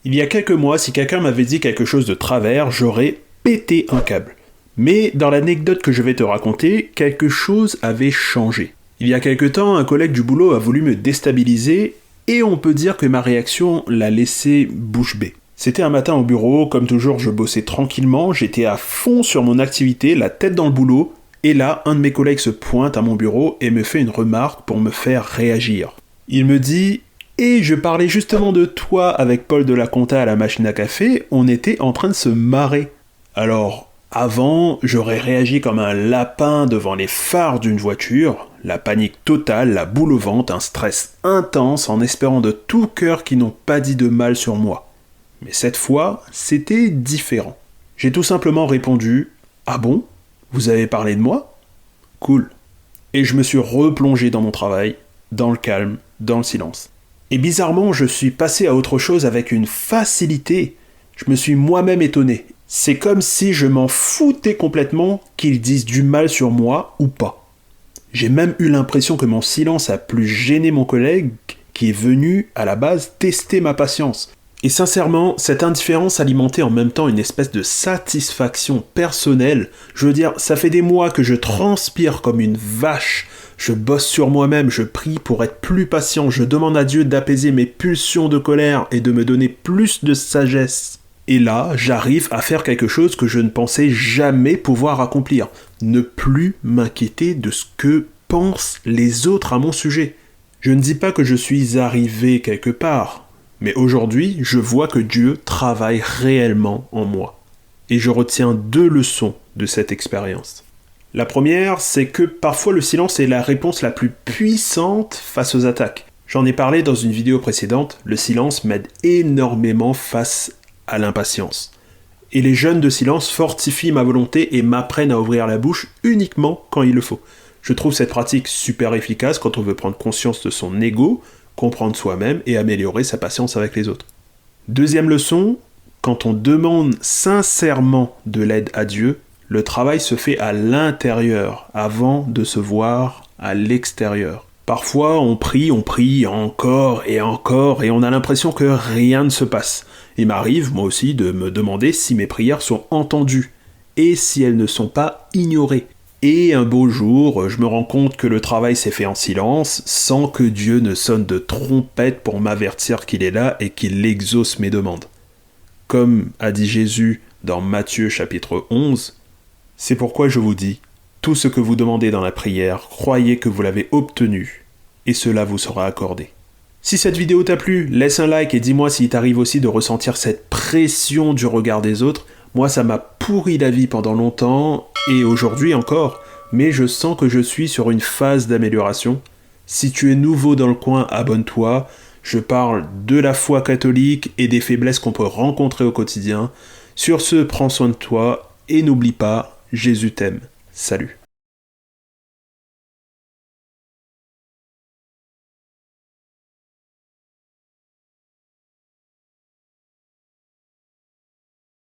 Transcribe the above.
Il y a quelques mois, si quelqu'un m'avait dit quelque chose de travers, j'aurais pété un câble. Mais dans l'anecdote que je vais te raconter, quelque chose avait changé. Il y a quelque temps, un collègue du boulot a voulu me déstabiliser et on peut dire que ma réaction l'a laissé bouche bée. C'était un matin au bureau, comme toujours je bossais tranquillement, j'étais à fond sur mon activité, la tête dans le boulot, et là, un de mes collègues se pointe à mon bureau et me fait une remarque pour me faire réagir. Il me dit « Et je parlais justement de toi avec Paul de la Conta à la machine à café, on était en train de se marrer. » Alors, avant, j'aurais réagi comme un lapin devant les phares d'une voiture, la panique totale, la boule au ventre, un stress intense en espérant de tout cœur qu'ils n'ont pas dit de mal sur moi. Mais cette fois, c'était différent. J'ai tout simplement répondu « Ah bon ? Vous avez parlé de moi ? Cool. » Et je me suis replongé dans mon travail, dans le calme, dans le silence. Et bizarrement, je suis passé à autre chose avec une facilité. Je me suis moi-même étonné. C'est comme si je m'en foutais complètement qu'ils disent du mal sur moi ou pas. J'ai même eu l'impression que mon silence a plus gêné mon collègue qui est venu, à la base, tester ma patience. Et sincèrement, cette indifférence alimentait en même temps une espèce de satisfaction personnelle. Je veux dire, ça fait des mois que je transpire comme une vache. Je bosse sur moi-même, je prie pour être plus patient, je demande à Dieu d'apaiser mes pulsions de colère et de me donner plus de sagesse. Et là, j'arrive à faire quelque chose que je ne pensais jamais pouvoir accomplir. Ne plus m'inquiéter de ce que pensent les autres à mon sujet. Je ne dis pas que je suis arrivé quelque part. Mais aujourd'hui, je vois que Dieu travaille réellement en moi. Et je retiens 2 leçons de cette expérience. La première, c'est que parfois le silence est la réponse la plus puissante face aux attaques. J'en ai parlé dans une vidéo précédente, le silence m'aide énormément face à l'impatience. Et les jeûnes de silence fortifient ma volonté et m'apprennent à ouvrir la bouche uniquement quand il le faut. Je trouve cette pratique super efficace quand on veut prendre conscience de son ego, comprendre soi-même et améliorer sa patience avec les autres. Deuxième leçon, quand on demande sincèrement de l'aide à Dieu, le travail se fait à l'intérieur avant de se voir à l'extérieur. Parfois, on prie encore et encore et on a l'impression que rien ne se passe. Il m'arrive, moi aussi, de me demander si mes prières sont entendues et si elles ne sont pas ignorées. Et un beau jour, je me rends compte que le travail s'est fait en silence, sans que Dieu ne sonne de trompette pour m'avertir qu'il est là et qu'il exauce mes demandes. Comme a dit Jésus dans Matthieu chapitre 11, « C'est pourquoi je vous dis, tout ce que vous demandez dans la prière, croyez que vous l'avez obtenu, et cela vous sera accordé. » Si cette vidéo t'a plu, laisse un like et dis-moi s'il t'arrive aussi de ressentir cette pression du regard des autres. Moi, ça m'a pourri la vie pendant longtemps, et aujourd'hui encore, mais je sens que je suis sur une phase d'amélioration. Si tu es nouveau dans le coin, abonne-toi. Je parle de la foi catholique et des faiblesses qu'on peut rencontrer au quotidien. Sur ce, prends soin de toi, et n'oublie pas, Jésus t'aime. Salut.